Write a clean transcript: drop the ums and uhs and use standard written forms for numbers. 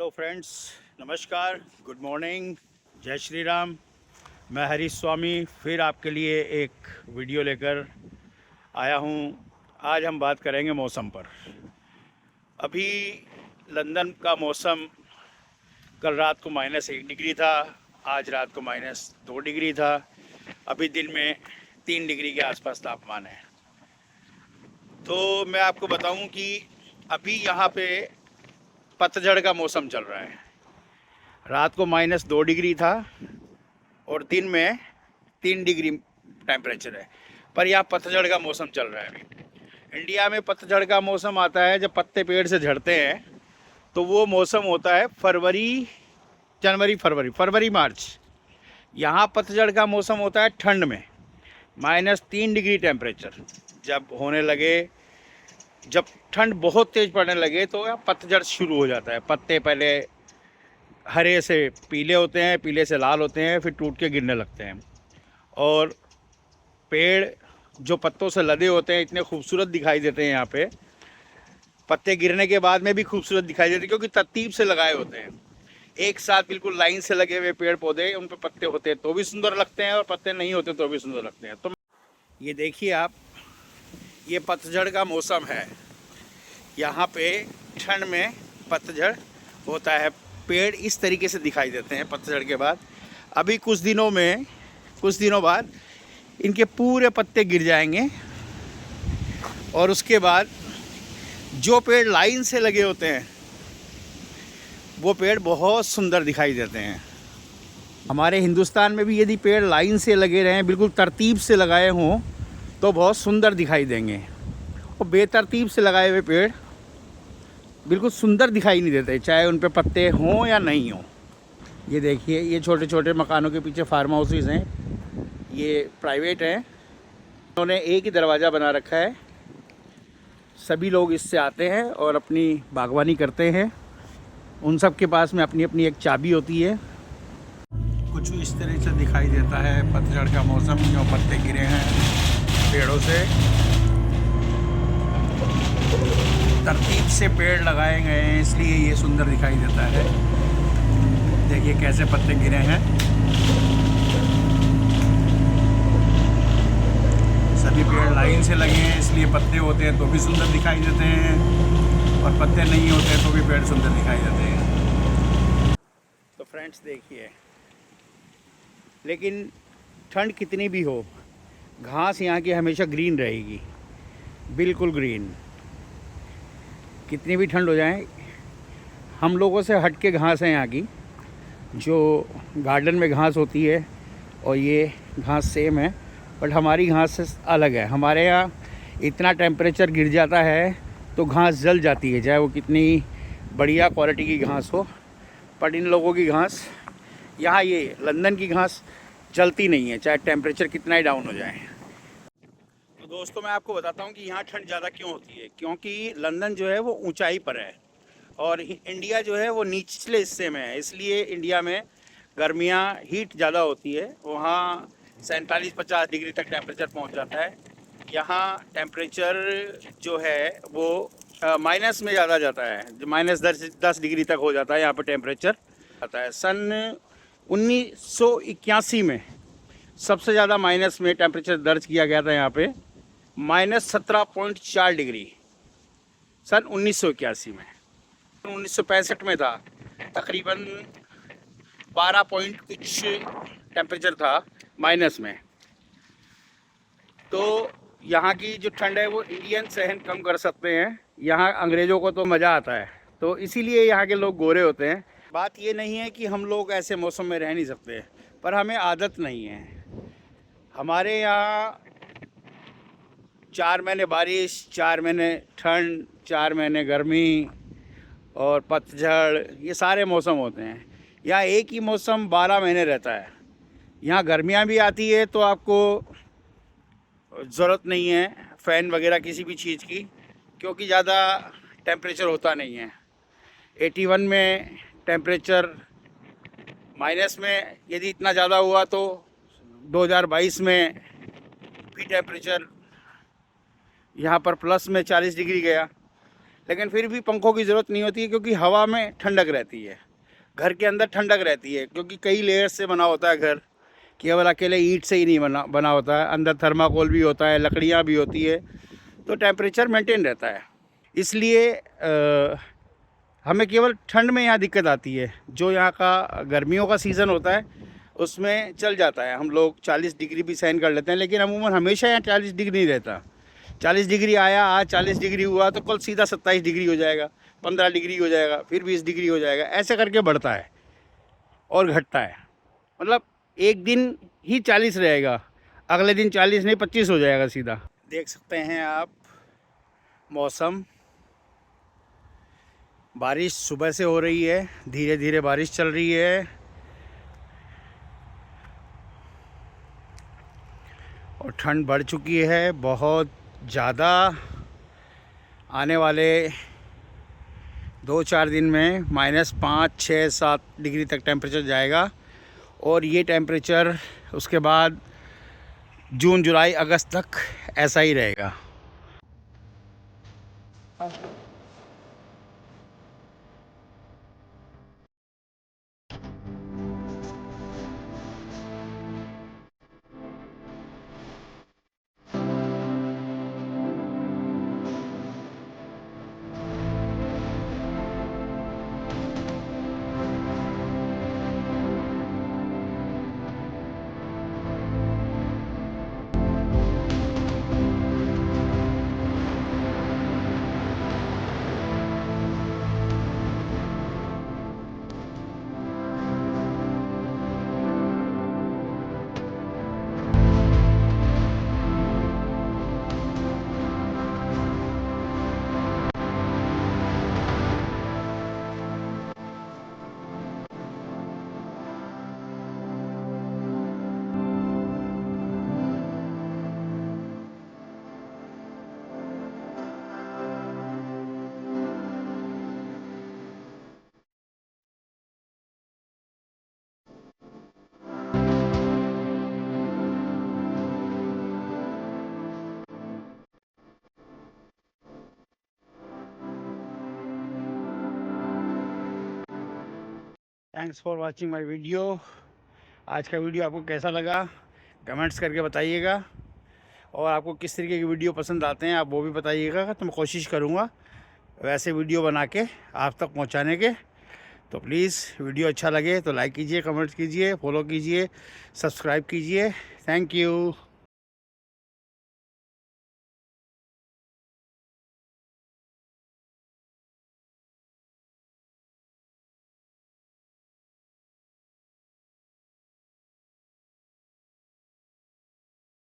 Hello friends, नमस्कार, good morning, जय श्री राम। मैं हरीश स्वामी फिर आपके लिए एक वीडियो लेकर आया हूँ। आज हम बात करेंगे मौसम पर। अभी लंदन का मौसम कल रात को -1 डिग्री था, आज रात को -2 डिग्री था। अभी दिन में 3 डिग्री के आसपास तापमान है। तो मैं आपको बताऊं कि अभी यहाँ पे पतझड़ का मौसम चल रहा है। रात को -2 डिग्री था और दिन में 3 डिग्री टेम्परेचर है, पर यहाँ पतझड़ का मौसम चल रहा है। अभी इंडिया में पतझड़ का मौसम आता है जब पत्ते पेड़ से झड़ते हैं, तो वो मौसम होता है फरवरी मार्च। यहाँ पतझड़ का मौसम होता है ठंड में, -3 डिग्री टेम्परेचर जब होने लगे, जब ठंड बहुत तेज़ पड़ने लगे तो यहाँ पतझड़ शुरू हो जाता है। पत्ते पहले हरे से पीले होते हैं, पीले से लाल होते हैं, फिर टूट के गिरने लगते हैं। और पेड़ जो पत्तों से लदे होते हैं इतने खूबसूरत दिखाई देते हैं। यहाँ पे पत्ते गिरने के बाद में भी खूबसूरत दिखाई देते हैं, क्योंकि तरतीब से लगाए होते हैं। एक साथ बिल्कुल लाइन से लगे हुए पेड़ पौधे, उन पर पत्ते होते हैं तो भी सुंदर लगते हैं, और पत्ते नहीं होते तो भी सुंदर लगते हैं। तो ये देखिए आप, ये पतझड़ का मौसम है। यहाँ पे ठंड में पतझड़ होता है, पेड़ इस तरीके से दिखाई देते हैं पतझड़ के बाद। अभी कुछ दिनों बाद इनके पूरे पत्ते गिर जाएंगे, और उसके बाद जो पेड़ लाइन से लगे होते हैं वो पेड़ बहुत सुंदर दिखाई देते हैं। हमारे हिंदुस्तान में भी यदि पेड़ लाइन से लगे रहें, बिल्कुल तरतीब से लगाए हों, तो बहुत सुंदर दिखाई देंगे। और बेतरतीब से लगाए हुए पेड़ बिल्कुल सुंदर दिखाई नहीं देते, चाहे उन पे पत्ते हों या नहीं हों। ये देखिए, ये छोटे छोटे मकानों के पीछे फार्म हाउसेस हैं, ये प्राइवेट हैं। उन्होंने एक ही दरवाज़ा बना रखा है, सभी लोग इससे आते हैं और अपनी बागवानी करते हैं। उन सब के पास में अपनी अपनी एक चाबी होती है। कुछ इस तरह से दिखाई देता है पतझड़ का मौसम, जो पत्ते गिरे हैं पेड़ों से। तरतीब से पेड़ लगाए गए हैं, इसलिए ये सुंदर दिखाई देता है। देखिए कैसे पत्ते गिरे हैं, सभी पेड़ लाइन से लगे हैं, इसलिए पत्ते होते हैं तो भी सुंदर दिखाई देते हैं, और पत्ते नहीं होते हैं तो भी पेड़ सुंदर दिखाई देते हैं। तो फ्रेंड्स देखिए, लेकिन ठंड कितनी भी हो, घास यहाँ की हमेशा ग्रीन रहेगी, बिल्कुल ग्रीन। कितनी भी ठंड हो जाए, हम लोगों से हट के घास है यहाँ की। जो गार्डन में घास होती है और ये घास सेम है, बट हमारी घास से अलग है। हमारे यहाँ इतना टेम्परेचर गिर जाता है तो घास जल जाती है, चाहे वो कितनी बढ़िया क्वालिटी की घास हो। पर इन लोगों की घास, यहाँ ये लंदन की घास जलती नहीं है, चाहे टेम्परेचर कितना ही डाउन हो जाए। तो दोस्तों, मैं आपको बताता हूँ कि यहाँ ठंड ज़्यादा क्यों होती है। क्योंकि लंदन जो है वो ऊंचाई पर है और इंडिया जो है वो निचले हिस्से में है, इसलिए इंडिया में गर्मियाँ हीट ज़्यादा होती है। वहाँ 47-50 डिग्री तक टेम्परेचर पहुँच जाता है। यहाँ टेम्परेचर जो है वो माइनस में ज़्यादा जाता है, जो -10 डिग्री तक हो जाता है यहाँ पर टेम्परेचर आता है। सन 1981 में सबसे ज़्यादा माइनस में टेम्परेचर दर्ज किया गया था यहाँ पे, -17.4 डिग्री सन 1981 में। 1965 में था तकरीबन 12 पॉइंट कुछ टेम्परेचर था माइनस में। तो यहाँ की जो ठंड है वो इंडियन सहन कम कर सकते हैं। यहाँ अंग्रेज़ों को तो मज़ा आता है, तो इसीलिए यहाँ के लोग गोरे होते हैं। बात ये नहीं है कि हम लोग ऐसे मौसम में रह नहीं सकते, पर हमें आदत नहीं है। हमारे यहाँ 4 महीने बारिश, 4 महीने ठंड, 4 महीने गर्मी और पतझड़, ये सारे मौसम होते हैं। यहाँ एक ही मौसम 12 महीने रहता है। यहाँ गर्मियाँ भी आती है तो आपको ज़रूरत नहीं है फ़ैन वगैरह किसी भी चीज़ की, क्योंकि ज़्यादा टेम्परेचर होता नहीं है। 81 में टेम्परेचर माइनस में यदि इतना ज़्यादा हुआ तो 2022 में भी टेम्परेचर यहाँ पर प्लस में 40 डिग्री गया। लेकिन फिर भी पंखों की ज़रूरत नहीं होती है, क्योंकि हवा में ठंडक रहती है, घर के अंदर ठंडक रहती है, क्योंकि कई लेयर्स से बना होता है घर, केवल अकेले ईंट से ही नहीं बना होता है, अंदर थर्माकोल भी होता है, लकड़ियाँ भी होती है, तो टेम्परेचर मेंटेन रहता है। इसलिए हमें केवल ठंड में यहाँ दिक्कत आती है। जो यहाँ का गर्मियों का सीज़न होता है उसमें चल जाता है, हम लोग 40 डिग्री भी सहन कर लेते हैं, लेकिन अमूमन हमेशा यहाँ 40 डिग्री नहीं रहता। 40 डिग्री आया, आज 40 डिग्री हुआ तो कल सीधा 27 डिग्री हो जाएगा, 15 डिग्री हो जाएगा, फिर 20 डिग्री हो जाएगा, ऐसे करके बढ़ता है और घटता है। मतलब एक दिन ही 40 रहेगा, अगले दिन 40 नहीं 25 हो जाएगा सीधा। देख सकते हैं आप मौसम, बारिश सुबह से हो रही है, धीरे धीरे बारिश चल रही है और ठंड बढ़ चुकी है बहुत ज़्यादा। आने वाले 2-4 दिन में -5, 6, 7 डिग्री तक टेम्परेचर जाएगा और ये टेम्परेचर उसके बाद जून, जुलाई, अगस्त तक ऐसा ही रहेगा। Thanks for watching my video. आज का वीडियो आपको कैसा लगा कमेंट्स करके बताइएगा, और आपको किस तरीके की वीडियो पसंद आते हैं आप वो भी बताइएगा, तो मैं कोशिश करूँगा वैसे वीडियो बना के आप तक पहुँचाने के। तो प्लीज़ वीडियो अच्छा लगे तो लाइक कीजिए, कमेंट्स कीजिए, फॉलो कीजिए, सब्सक्राइब कीजिए। Thank you.